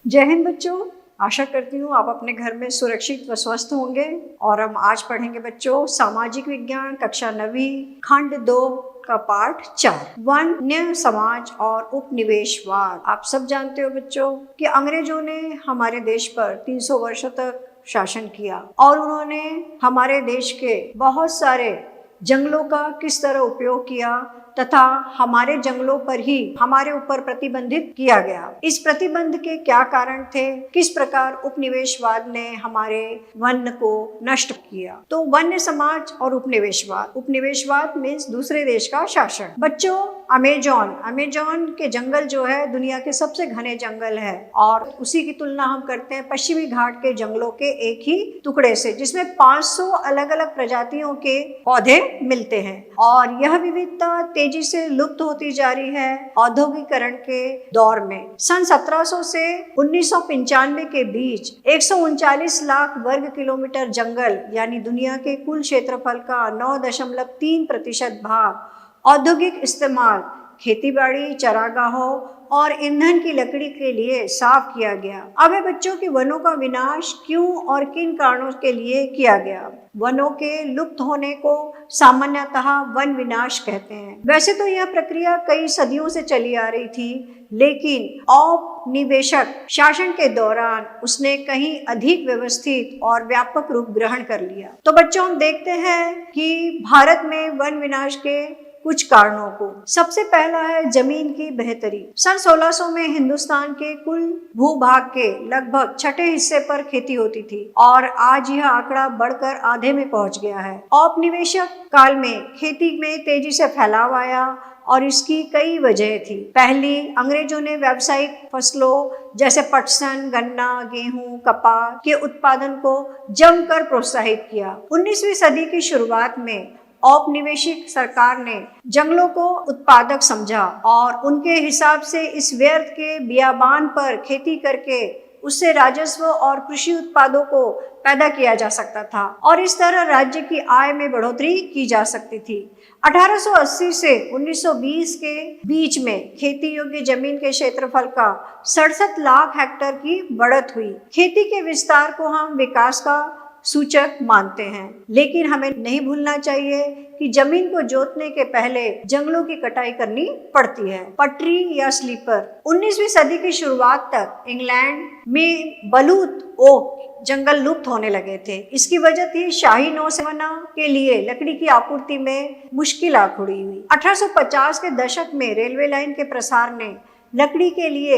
जय हिंद बच्चों। आशा करती हूँ आप अपने घर में सुरक्षित व स्वस्थ होंगे। और हम आज पढ़ेंगे बच्चों सामाजिक विज्ञान कक्षा 9वीं खंड 2 का पाठ 4 वन्य समाज और उपनिवेशवाद। आप सब जानते हो बच्चों कि अंग्रेजों ने हमारे देश पर 300 वर्षों तक शासन किया और उन्होंने हमारे देश के बहुत सारे जंगलों का किस तरह उपयोग किया तथा हमारे जंगलों पर ही हमारे ऊपर प्रतिबंधित किया गया। इस प्रतिबंध के क्या कारण थे, किस प्रकार उपनिवेशवाद ने हमारे वन को नष्ट किया। तो वन्य समाज और उपनिवेशवाद मीन्स दूसरे देश का शासन। बच्चों अमेजोन के जंगल जो है दुनिया के सबसे घने जंगल है और उसी की तुलना हम करते हैं पश्चिमी घाट के जंगलों के एक ही टुकड़े से, जिसमें 500 अलग अलग प्रजातियों के पौधे मिलते हैं। और यह विविधता तेजी से लुप्त होती जा रही है औद्योगिकरण के दौर में। सन 1700 से 1995 के बीच 139 लाख वर्ग किलोमीटर जंगल यानी दुनिया के कुल क्षेत्रफल का 9.3% भाग औद्योगिक इस्तेमाल, खेतीबाड़ी, चरागाहों और ईंधन की लकड़ी के लिए साफ किया गया। अब है बच्चों कि वनों का विनाश क्यों और किन कारणों के लिए किया गया। वनों के लुप्त होने को सामान्यतः वन विनाश कहते हैं। वैसे तो यह प्रक्रिया कई सदियों से चली आ रही थी, लेकिन औपनिवेशिक शासन के दौरान उसने कहीं अधिक व्यवस्थित और व्यापक रूप ग्रहण कर लिया। तो बच्चों हम देखते हैं कि भारत में वन विनाश के कुछ कारणों को। सबसे पहला है जमीन की बेहतरी। सन 1600 में हिंदुस्तान के कुल भूभाग के लगभग 6ठे हिस्से पर खेती होती थी और आज यह आंकड़ा बढ़कर आधे में पहुंच गया है। औपनिवेशिक काल में खेती में तेजी से फैलाव आया और इसकी कई वजह थी। पहली, अंग्रेजों ने व्यावसायिक फसलों जैसे पटसन, गन्ना, गेहूं, कपास के उत्पादन को जमकर प्रोत्साहित किया। 19वीं सदी की शुरुआत में औपनिवेशिक सरकार ने जंगलों को उत्पादक समझा और उनके हिसाब से इस व्यर्थ के बियाबान पर खेती करके उससे राजस्व और कृषि उत्पादों को पैदा किया जा सकता था और इस तरह राज्य की आय में बढ़ोतरी की जा सकती थी। 1880 से 1920 के बीच में खेती योग्य जमीन के क्षेत्रफल का 67 लाख हेक्टेयर की बढ़त हुई। खेती के विस्तार को हम विकास का सूचक मानते हैं, लेकिन हमें नहीं भूलना चाहिए कि जमीन को जोतने के पहले जंगलों की कटाई करनी पड़ती है। पटरी या स्लीपर। 19वीं सदी की शुरुआत तक इंग्लैंड में बलूत ओक जंगल लुप्त होने लगे थे। इसकी वजह थी शाही नौसेना के लिए लकड़ी की आपूर्ति में मुश्किल खड़ी हुई। 1850 के दशक में रेलवे लाइन के प्रसार ने लकड़ी के लिए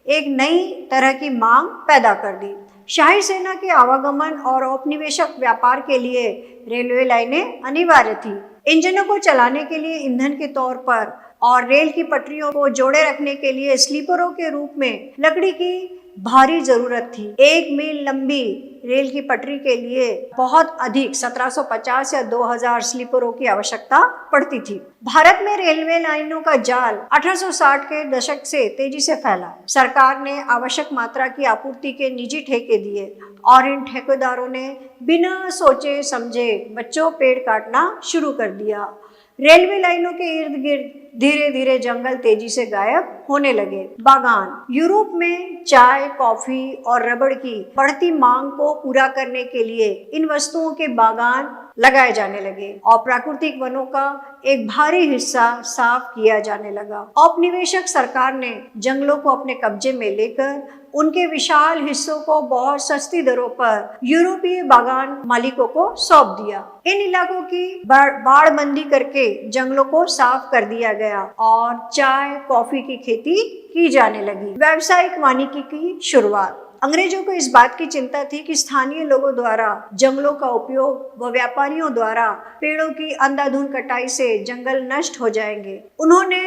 एक नई तरह की मांग पैदा कर दी। शाही सेना के आवागमन और औपनिवेशिक व्यापार के लिए रेलवे लाइनें अनिवार्य थी। इंजनों को चलाने के लिए ईंधन के तौर पर और रेल की पटरियों को जोड़े रखने के लिए स्लीपरों के रूप में लकड़ी की भारी जरूरत थी। 1 मील लंबी रेल की पटरी के लिए बहुत अधिक 1750 या 2000 स्लीपरों की आवश्यकता पड़ती थी। भारत में रेलवे लाइनों का जाल 1860 के दशक से तेजी से फैला। सरकार ने आवश्यक मात्रा की आपूर्ति के निजी ठेके दिए और इन ठेकेदारों ने बिना सोचे समझे बच्चों पेड़ काटना शुरू कर दिया। रेलवे लाइनों के इर्द गिर्द धीरे धीरे जंगल तेजी से गायब होने लगे। बागान। यूरोप में चाय, कॉफी और रबड़ की बढ़ती मांग को पूरा करने के लिए इन वस्तुओं के बागान लगाए जाने लगे और प्राकृतिक वनों का एक भारी हिस्सा साफ किया जाने लगा। औपनिवेशिक सरकार ने जंगलों को अपने कब्जे में लेकर उनके विशाल हिस्सों को बहुत सस्ती दरों पर यूरोपीय बागान मालिकों को सौंप दिया। इन इलाकों की बाड़बंदी करके जंगलों को साफ कर दिया गया और चाय, कॉफी की खेती की जाने लगी। व्यावसायिक वानिकी की शुरुआत। अंग्रेजों को इस बात की चिंता थी कि स्थानीय लोगों द्वारा जंगलों का उपयोग व व्यापारियों द्वारा पेड़ों की अंधाधुंध कटाई से जंगल नष्ट हो जाएंगे। उन्होंने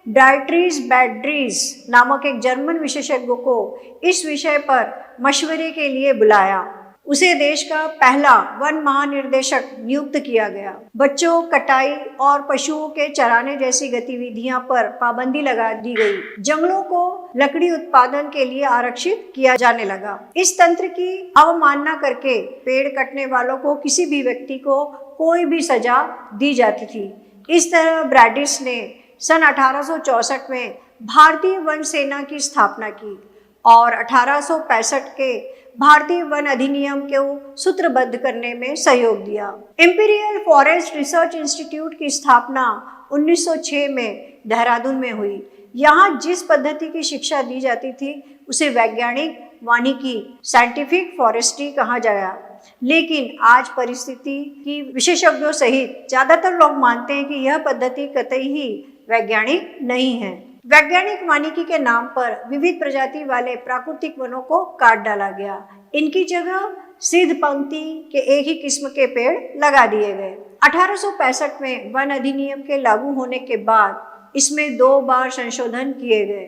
डायट्रीज बैड्रीज नामक एक जर्मन विशेषज्ञ को इस विषय पर मशवरे के लिए बुलाया। उसे देश का पहला वन महानिर्देशक नियुक्त किया गया। बच्चों, कटाई और पशुओं के चराने जैसी गतिविधियां पर पाबंदी लगा दी गई। जंगलों को लकड़ी उत्पादन के लिए आरक्षित किया जाने लगा। इस तंत्र की अवमानना करके पेड़ कटने वालों को किसी भी व्यक्ति को कोई भी सजा दी जाती थी। इस तरह ब्रैडिस ने सन 1864 में भारतीय वन सेना की स्थापना की और 1865 के भारतीय वन अधिनियम को सूत्रबद्ध करने में सहयोग दिया। इंपीरियल फॉरेस्ट रिसर्च इंस्टीट्यूट की स्थापना 1906 में देहरादून में हुई। यहाँ जिस पद्धति की शिक्षा दी जाती थी उसे वैज्ञानिक वानिकी साइंटिफिक फॉरेस्ट्री कहा गया। लेकिन आज परिस्थिति की विशेषज्ञों सहित ज्यादातर लोग मानते हैं कि यह पद्धति कतई ही वैज्ञानिक नहीं है। वैज्ञानिक वानिकी के नाम पर विविध प्रजाति वाले प्राकृतिक वनों को काट डाला गया। इनकी जगह सिद्ध पंक्ति के एक ही किस्म के पेड़ लगा दिए गए। 1865 में वन अधिनियम के लागू होने के बाद इसमें 2 बार संशोधन किए गए,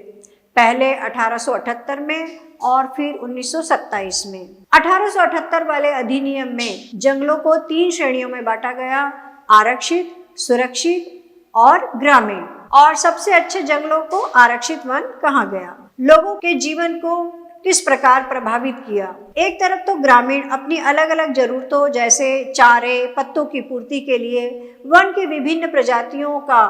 पहले 1878 में और फिर 1927 में। 1878 वाले अधिनियम में जंगलों को 3 श्रेणियों में बांटा गया, आरक्षित, सुरक्षित और ग्रामीण। और सबसे अच्छे जंगलों को आरक्षित वन कहा गया। लोगों के जीवन को किस प्रकार प्रभावित किया? एक तरफ तो ग्रामीण अपनी अलग अलग जरूरतों जैसे चारे, पत्तों की पूर्ति के लिए वन की विभिन्न प्रजातियों का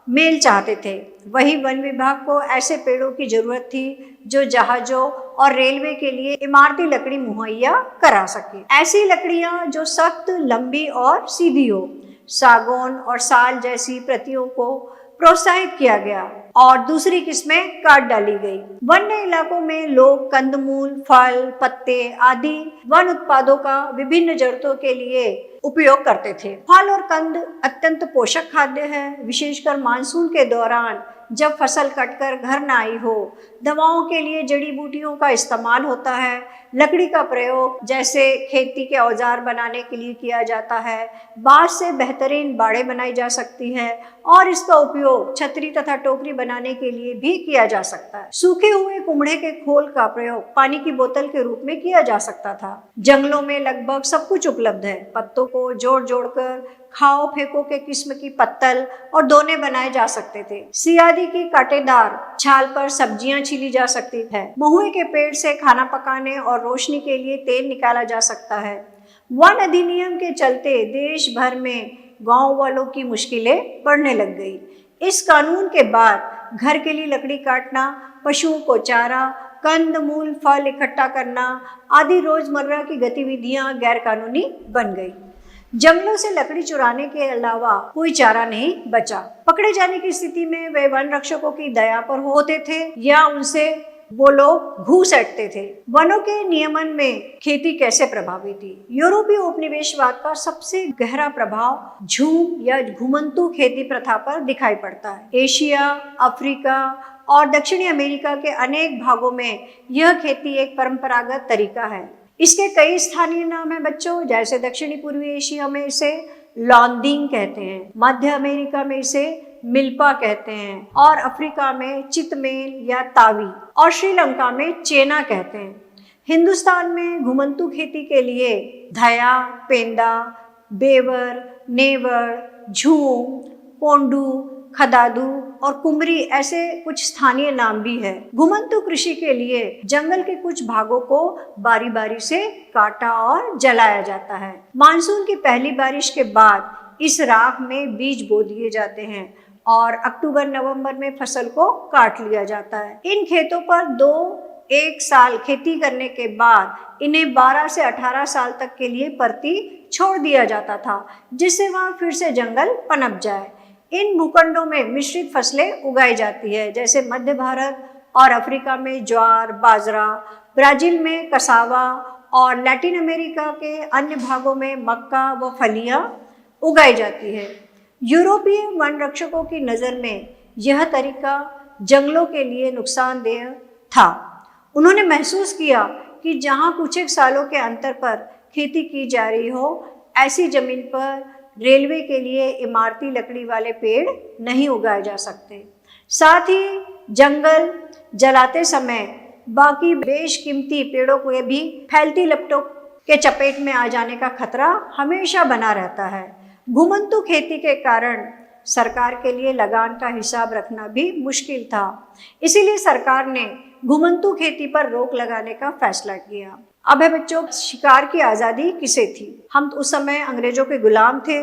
मेल चाहते थे। वही वन विभाग को ऐसे पेड़ों की जरूरत थी जो जहाजों और रेलवे के लिए इमारती लकड़ी मुहैया करा सके। ऐसी लकड़ियां जो सख्त, लंबी और सीधी हो। सागौन और साल जैसी प्रतियों को प्रोत्साहित किया गया और दूसरी किस्में काट डाली गई। वन्य इलाकों में लोग कंदमूल, फल, पत्ते आदि वन उत्पादों का विभिन्न जरूरतों के लिए उपयोग करते थे। फल और कंद अत्यंत पोषक खाद्य है। विशेषकर मानसून के दौरान जब फसल कटकर घर न आई हो, दवाओं के लिए जड़ी बूटियों का इस्तेमाल होता है। लकड़ी का प्रयोग जैसे खेती के औजार बनाने के लिए किया जाता है। बांस से बेहतरीन बाड़े बनाई जा सकती है और इसका उपयोग छतरी तथा टोकरी बनाने के लिए भी किया जा सकता है। सूखे हुए कुम्हड़े के खोल का प्रयोग पानी की बोतल के रूप में किया जा सकता था। जंगलों में लगभग सब कुछ उपलब्ध है। पत्तों को जोड़ जोड़कर खाओ फेंको के किस्म की पत्तल और दोने बनाए जा सकते थे। सियादी की कांटेदार छाल पर सब्जियां छीली जा सकती है। महुए के पेड़ से खाना पकाने और रोशनी के लिए तेल निकाला जा सकता है। वन अधिनियम के चलते देश भर में गांव वालों की मुश्किलें बढ़ने लग गई। इस कानून के बाद घर के लिए लकड़ी काटना, पशुओं को चारा, कंद मूल, फल इकट्ठा करना आदि रोजमर्रा की गतिविधियां गैरकानूनी बन गई। जंगलों से लकड़ी चुराने के अलावा कोई चारा नहीं बचा। पकड़े जाने की स्थिति में वे वन रक्षकों की दया पर होते थे या उनसे वो लोग घूस हटते थे। वनों के नियमन में खेती कैसे प्रभावित थी? यूरोपीय उपनिवेशवाद का सबसे गहरा प्रभाव झूम या घुमंतू खेती प्रथा पर दिखाई पड़ता है। एशिया, अफ्रीका और दक्षिणी अमेरिका के अनेक भागों में यह खेती एक परंपरागत तरीका है। इसके कई स्थानीय नाम हैं बच्चों, जैसे दक्षिणी पूर्वी एशिया में इसे लॉन्दिंग कहते हैं, मध्य अमेरिका में इसे मिल्पा कहते हैं और अफ्रीका में चितमेल या तावी और श्रीलंका में चेना कहते हैं। हिंदुस्तान में घुमंतू खेती के लिए धया, पेंदा, बेवर, नेवड़, झूम, पोंडू, खदादू और कुमरी ऐसे कुछ स्थानीय नाम भी है। घुमंतू कृषि के लिए जंगल के कुछ भागों को बारी बारी से काटा और जलाया जाता है। मानसून की पहली बारिश के बाद इस राख में बीज बो दिए जाते हैं और अक्टूबर-नवंबर में फसल को काट लिया जाता है। इन खेतों पर 1 साल खेती करने के बाद इन्हें 12 से 18 साल तक के लिए परती छोड़ दिया जाता था, जिससे वहां फिर से जंगल पनप जाए। इन भूखंडों में मिश्रित फसलें उगाई जाती है, जैसे मध्य भारत और अफ्रीका में ज्वार, बाजरा, ब्राजील में कसावा और लैटिन अमेरिका के अन्य भागों में मक्का व फलियां उगाई जाती है। यूरोपीय वन रक्षकों की नज़र में यह तरीका जंगलों के लिए नुकसानदेह था। उन्होंने महसूस किया कि जहां कुछ एक सालों के अंतर पर खेती की जा रही हो, ऐसी जमीन पर रेलवे के लिए इमारती लकड़ी वाले पेड़ नहीं उगाए जा सकते। साथ ही जंगल जलाते समय बाकी बेशकीमती पेड़ों को भी फैलती लपटों के चपेट में आ जाने का खतरा हमेशा बना रहता है। घुमंतू खेती के कारण सरकार के लिए लगान का हिसाब रखना भी मुश्किल था। इसीलिए सरकार ने घुमंतू खेती पर रोक लगाने का फैसला किया। अब है बच्चों, शिकार की आज़ादी किसे थी? हम उस समय अंग्रेजों के गुलाम थे,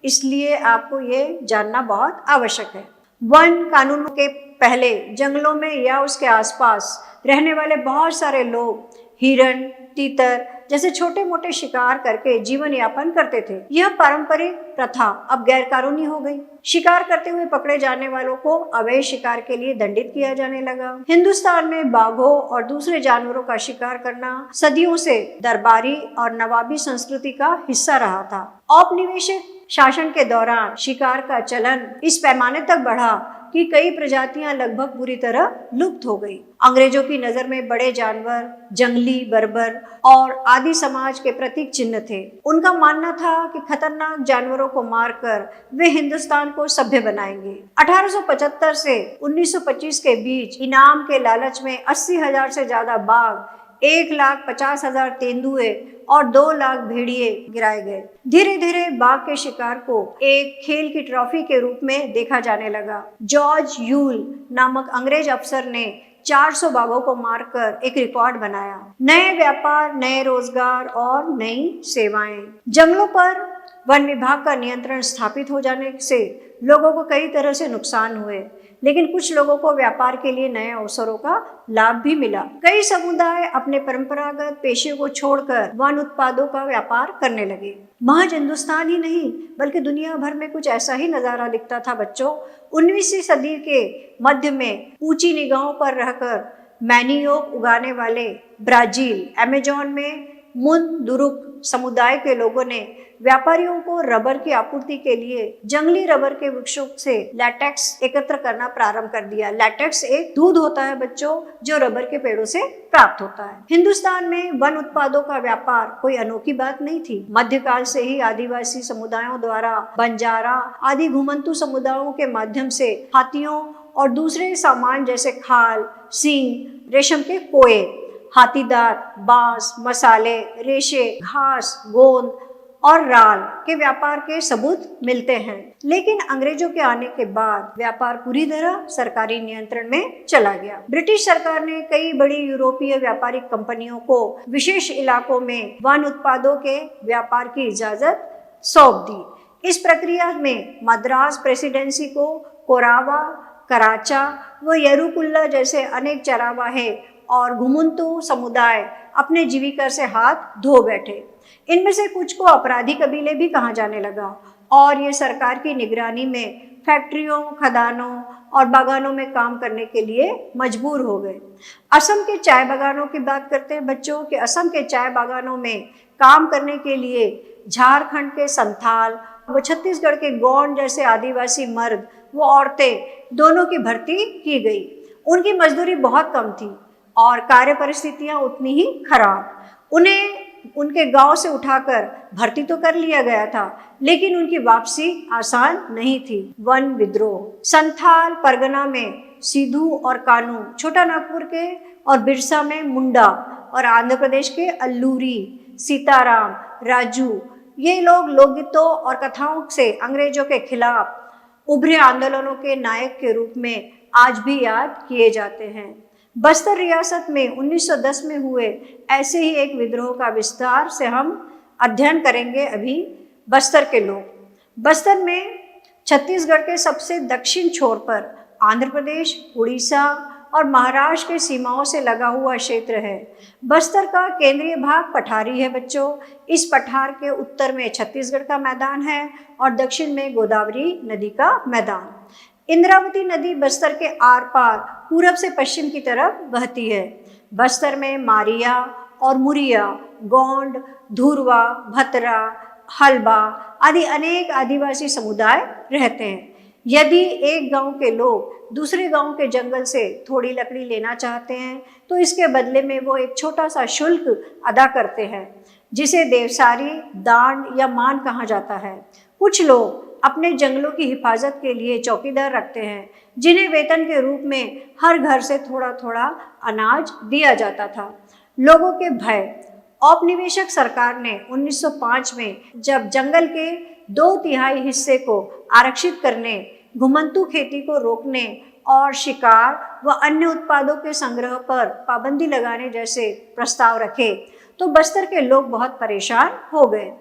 इसलिए आपको ये जानना बहुत आवश्यक है। वन कानूनों के पहले जंगलों में या उसके आसपास रहने वाले बहुत सारे लोग हिरण, तीतर जैसे छोटे मोटे शिकार करके जीवन यापन करते थे। यह पारंपरिक प्रथा अब गैर कानूनी हो गई। शिकार करते हुए पकड़े जाने वालों को अवैध शिकार के लिए दंडित किया जाने लगा। हिंदुस्तान में बाघों और दूसरे जानवरों का शिकार करना सदियों से दरबारी और नवाबी संस्कृति का हिस्सा रहा था। औपनिवेशिक शासन के दौरान शिकार का चलन इस पैमाने तक बढ़ा कि कई प्रजातियां लगभग पूरी तरह लुप्त हो गई। अंग्रेजों की नजर में बड़े जानवर जंगली बर्बर और आदि समाज के प्रतीक चिन्ह थे। उनका मानना था कि खतरनाक जानवरों को मारकर वे हिंदुस्तान को सभ्य बनाएंगे। 1875 से 1925 के बीच इनाम के लालच में 80,000 से ज्यादा बाघ, 1,50,000 तेंदुए और 2 लाख भेड़िए गिराए गए। धीरे धीरे बाघ के शिकार को एक खेल की ट्रॉफी के रूप में देखा जाने लगा। जॉर्ज यूल नामक अंग्रेज अफसर ने 400 बाघों को मारकर एक रिकॉर्ड बनाया। नए व्यापार, नए रोजगार और नई सेवाएं। जंगलों पर वन विभाग का नियंत्रण स्थापित हो जाने से लोगों को कई तरह से नुकसान हुए, लेकिन कुछ लोगों को व्यापार के लिए नए अवसरों का लाभ भी मिला। कई समुदाय अपने परंपरागत पेशे को छोड़कर वन उत्पादों का व्यापार करने लगे। महज हिंदुस्तान ही नहीं बल्कि दुनिया भर में कुछ ऐसा ही नजारा दिखता था बच्चों। 19वीं सदी के मध्य में ऊंची निगाहों पर रहकर मैनियोक उगाने वाले ब्राजील, अमेजोन में मुनदुरुक समुदाय के लोगों ने व्यापारियों को रबर की आपूर्ति के लिए जंगली रबर के वृक्षों से लैटेक्स एकत्र करना प्रारंभ कर दिया। लैटेक्स एक दूध होता है बच्चों जो रबर के पेड़ों से प्राप्त होता है। हिंदुस्तान में वन उत्पादों का व्यापार कोई अनोखी बात नहीं थी। मध्यकाल से ही आदिवासी समुदायों द्वारा बंजारा आदि घुमंतू समुदायों के माध्यम से हाथियों और दूसरे सामान जैसे खाल, सींग, रेशम के कोए, हाथीदार, बांस, मसाले, रेशे, घास, गोंद और राल के व्यापार के सबूत मिलते हैं। लेकिन अंग्रेजों के आने के बाद व्यापार पूरी तरह सरकारी नियंत्रण में चला गया। ब्रिटिश सरकार ने कई बड़ी यूरोपीय व्यापारिक कंपनियों को विशेष इलाकों में वन उत्पादों के व्यापार की इजाजत सौंप दी। इस प्रक्रिया में मद्रास प्रेसिडेंसी को कोरावा, कराचा व येरुकुल्ला जैसे अनेक चरावाहे और घुमंतू समुदाय अपने जीविका से हाथ धो बैठे। इनमें से कुछ को अपराधी कबीले भी कहा जाने लगा और ये सरकार की निगरानी में फैक्ट्रियों, खदानों और बागानों में काम करने के लिए मजबूर हो गए। असम के चाय बागानों की बात करते हैं बच्चों कि असम के चाय बागानों में काम करने के लिए झारखंड के संथाल व छत्तीसगढ़ के गोंड जैसे आदिवासी मर्द व औरतें दोनों की भर्ती की गई। उनकी मजदूरी बहुत कम थी और कार्य परिस्थितियां उतनी ही खराब। उन्हें उनके गांव से उठाकर भर्ती तो कर लिया गया था, लेकिन उनकी वापसी आसान नहीं थी। वन विद्रोह। संथाल परगना में सिद्धू और कानू, छोटा नागपुर के और बिरसा में मुंडा और आंध्र प्रदेश के अल्लूरी, सीताराम, राजू, ये लोग लोकगीतों और कथाओं से अंग्रेजों के खिलाफ उभरे आंदोलनों के नायक के रूप में आज भी याद किए जाते हैं। बस्तर रियासत में 1910 में हुए ऐसे ही एक विद्रोह का विस्तार से हम अध्ययन करेंगे अभी। बस्तर के लोग। बस्तर में छत्तीसगढ़ के सबसे दक्षिण छोर पर आंध्र प्रदेश, उड़ीसा और महाराष्ट्र के सीमाओं से लगा हुआ क्षेत्र है। बस्तर का केंद्रीय भाग पठारी है बच्चों। इस पठार के उत्तर में छत्तीसगढ़ का मैदान है और दक्षिण में गोदावरी नदी का मैदान। इंद्रावती नदी बस्तर के आर पार पूरब से पश्चिम की तरफ बहती है। बस्तर में मारिया और मुरिया, गोंड, धुरवा, भतरा, हलबा आदि अनेक आदिवासी समुदाय रहते हैं। यदि एक गांव के लोग दूसरे गांव के जंगल से थोड़ी लकड़ी लेना चाहते हैं तो इसके बदले में वो एक छोटा सा शुल्क अदा करते हैं, जिसे देवसारी, दांड या मान कहा जाता है। कुछ लोग अपने जंगलों की हिफाजत के लिए चौकीदार रखते हैं, जिन्हें वेतन के रूप में हर घर से थोड़ा थोड़ा अनाज दिया जाता था। लोगों के भय। औपनिवेशिक सरकार ने 1905 में जब जंगल के 2/3 हिस्से को आरक्षित करने, घुमंतू खेती को रोकने और शिकार व अन्य उत्पादों के संग्रह पर पाबंदी लगाने जैसे प्रस्ताव रखे तो बस्तर के लोग बहुत परेशान हो गए।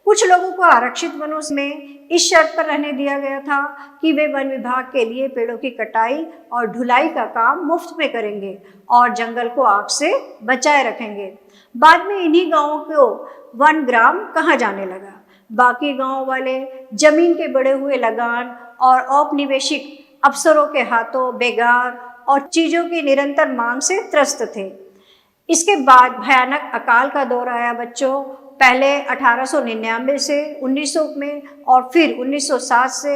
कुछ लोगों को आरक्षित वनों में इस शर्त पर रहने दिया गया था कि वे वन विभाग के लिए पेड़ों की कटाई और ढुलाई का काम मुफ्त में करेंगे और जंगल को आग से बचाए रखेंगे। बाद में इन्हीं गांवों को वन ग्राम कहा जाने लगा। बाकी गांव वाले जमीन के बढ़े हुए लगान और औपनिवेशिक अफसरों के हाथों बेगार और चीजों की निरंतर मांग से त्रस्त थे। इसके बाद भयानक अकाल का दौर आया बच्चों। पहले 1899 से 1900 में और फिर 1907 से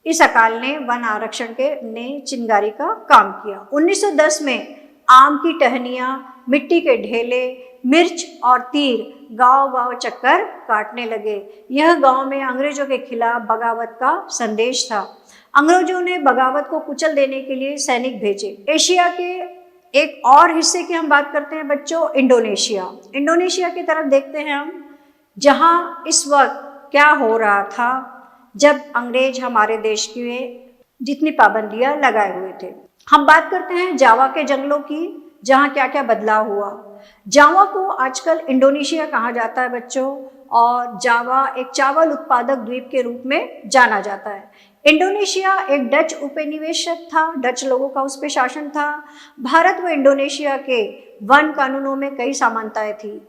इस अकाल ने वन आरक्षण ने चिंगारी का काम किया। 1910 में आम की टहनियाँ, मिट्टी के ढेले, मिर्च और तीर गांव-गांव चक्कर काटने लगे। यह गांव में अंग्रेजों के खिलाफ बगावत का संदेश था। अंग्रेजों ने बगावत को कुचल देने के लिए सैनिक भेजे। एशिया के एक और हिस्से की हम बात करते हैं बच्चों, इंडोनेशिया। इंडोनेशिया की तरफ देखते हैं हम, जहां इस वक्त क्या हो रहा था जब अंग्रेज हमारे देश की जितनी पाबंदियां लगाए हुए थे। हम बात करते हैं जावा के जंगलों की, जहां क्या क्या बदलाव हुआ। जावा को आजकल इंडोनेशिया कहा जाता है बच्चों, और जावा एक चावल उत्पादक द्वीप के रूप में जाना जाता है। इंडोनेशिया एक डच उपनिवेशक था, डच लोगों का उस पर शासन था। भारत व इंडोनेशिया के वन कानूनों में कई समानताएं थी।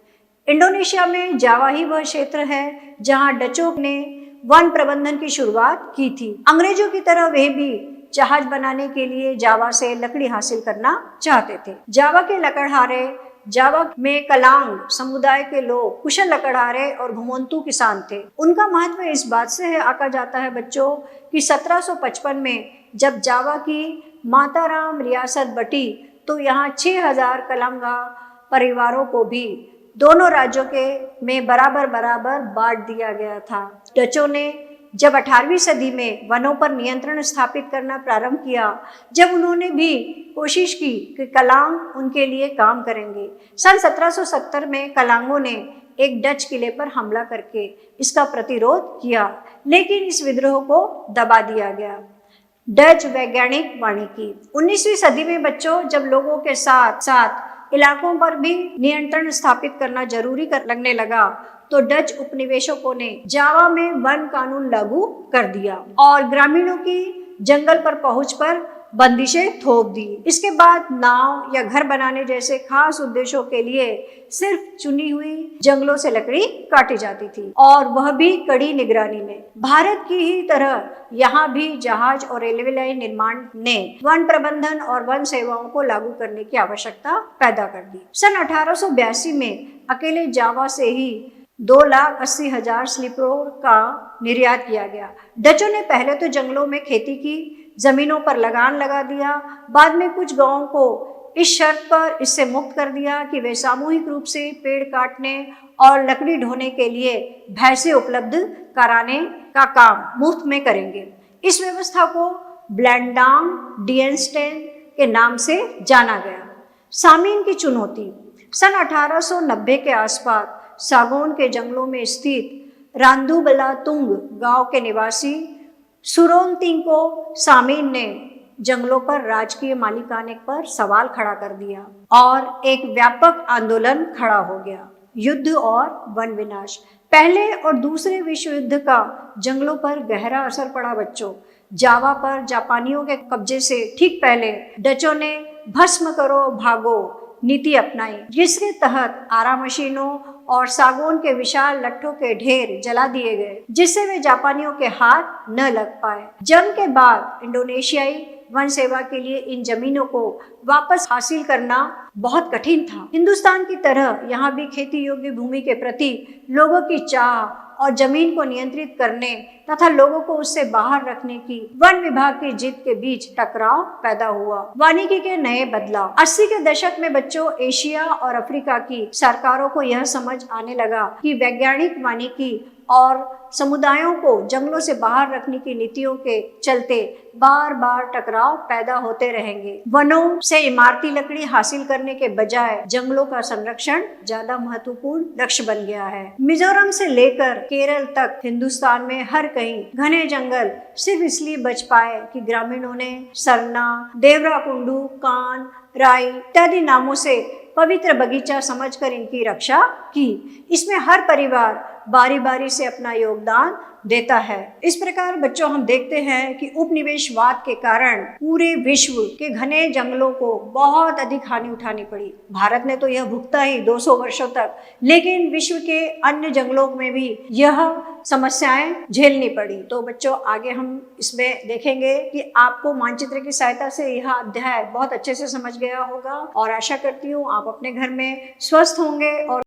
इंडोनेशिया में जावा ही वह क्षेत्र है जहां डचों ने वन प्रबंधन की शुरुआत की थी। अंग्रेजों की तरह वे भी जहाज बनाने के लिए जावा से लकड़ी हासिल करना चाहते थे। जावा के लकड़हारे, जावा में कलांग समुदाय के लोग कुशल लकड़हारे और घुमंतू किसान थे। उनका महत्व इस बात से आका जाता है बच्चों कि 1755 में जब जावा की माताराम रियासत बटी तो यहाँ 6000 कलांगा परिवारों को भी दोनों राज्यों के में बराबर बराबर बांट दिया गया था। डचों ने जब 18वीं सदी में वनों पर नियंत्रण स्थापित करना प्रारंभ किया, जब उन्होंने भी कोशिश की कि कलांग उनके लिए काम करेंगे। सन 1770 में कलांगों ने एक डच किले पर हमला करके इसका प्रतिरोध किया, लेकिन इस विद्रोह को दबा दिया गया। डच वैज्ञानिक वानिकी 19वीं सदी में बच्चों, जब लोगों के साथ साथ इलाकों पर भी नियंत्रण स्थापित करना जरूरी लगने लगा, तो डच उपनिवेशकों ने जावा में वन कानून लागू कर दिया और ग्रामीणों की जंगल पर पहुंच पर बंदिशें थोप दी। इसके बाद नाव या घर बनाने जैसे खास उद्देश्यों के लिए सिर्फ चुनी हुई जंगलों से लकड़ी काटी जाती थी, और वह भी कड़ी निगरानी में। भारत की ही तरह यहाँ भी जहाज और रेलवे लाइन निर्माण ने वन प्रबंधन और वन सेवाओं को लागू करने की आवश्यकता पैदा कर दी। सन 1882 में अकेले जावा से ही 2,80,000 स्लीपरों का निर्यात किया गया। डचों ने पहले तो जंगलों में खेती की, जमीनों पर लगान लगा दिया। बाद में कुछ गांवों को इस शर्त पर इससे मुक्त कर दिया कि वे सामूहिक रूप से पेड़ काटने और लकड़ी ढोने के लिए भैंसे उपलब्ध कराने का काम मुफ्त में करेंगे। इस व्यवस्था को ब्लैंडांग डियनस्टेन के नाम से जाना गया। सामीन की चुनौती। सन 1890 के आसपास सागौन के जंगलों में स्थित रांदुबलातुंग गांव के निवासी सुरोनतिंग को सामीन ने जंगलों पर राजकीय मालिकाने पर सवाल खड़ा कर दिया और एक व्यापक आंदोलन खड़ा हो गया। युद्ध और वन विनाश। पहले और दूसरे विश्व युद्ध का जंगलों पर गहरा असर पड़ा बच्चों। जावा पर जापानियों के कब्जे से ठीक पहले डचों ने भस्म करो भागो नीति अपनाई, जिसके तहत आरा मशीनों और सागौन के विशाल लट्ठों के ढेर जला दिए गए, जिससे वे जापानियों के हाथ न लग पाए। जंग के बाद इंडोनेशियाई वन सेवा के लिए इन जमीनों को वापस हासिल करना बहुत कठिन था। हिंदुस्तान की तरह यहाँ भी खेती योग्य भूमि के प्रति लोगों की चाह और जमीन को नियंत्रित करने तथा लोगों को उससे बाहर रखने की वन विभाग की जिद के बीच टकराव पैदा हुआ। वानिकी के नए बदलाव। 80 के दशक में बच्चों एशिया और अफ्रीका की सरकारों को यह समझ आने लगा कि वैज्ञानिक वानिकी और समुदायों को जंगलों से बाहर रखने की नीतियों के चलते बार बार टकराव पैदा होते रहेंगे। वनों से इमारती लकड़ी हासिल करने के बजाय जंगलों का संरक्षण ज्यादा महत्वपूर्ण लक्ष्य बन गया है। मिजोरम से लेकर केरल तक हिंदुस्तान में हर कहीं घने जंगल सिर्फ इसलिए बच पाए कि ग्रामीणों ने सरना, देवराकुंडू, कान, राई इत्यादि नामों से पवित्र बगीचा समझकर इनकी रक्षा की। इसमें हर परिवार बारी बारी से अपना योगदान देता है। इस प्रकार बच्चों हम देखते हैं कि उपनिवेशवाद के कारण पूरे विश्व के घने जंगलों को बहुत अधिक हानि उठानी पड़ी। भारत ने तो यह भुगता ही 200 वर्षों तक, लेकिन विश्व के अन्य जंगलों में भी यह समस्याएं झेलनी पड़ी। तो बच्चों आगे हम इसमें देखेंगे कि आपको मानचित्र की सहायता से यह अध्याय बहुत अच्छे से समझ गया होगा और आशा करती हूँ आप अपने घर में स्वस्थ होंगे और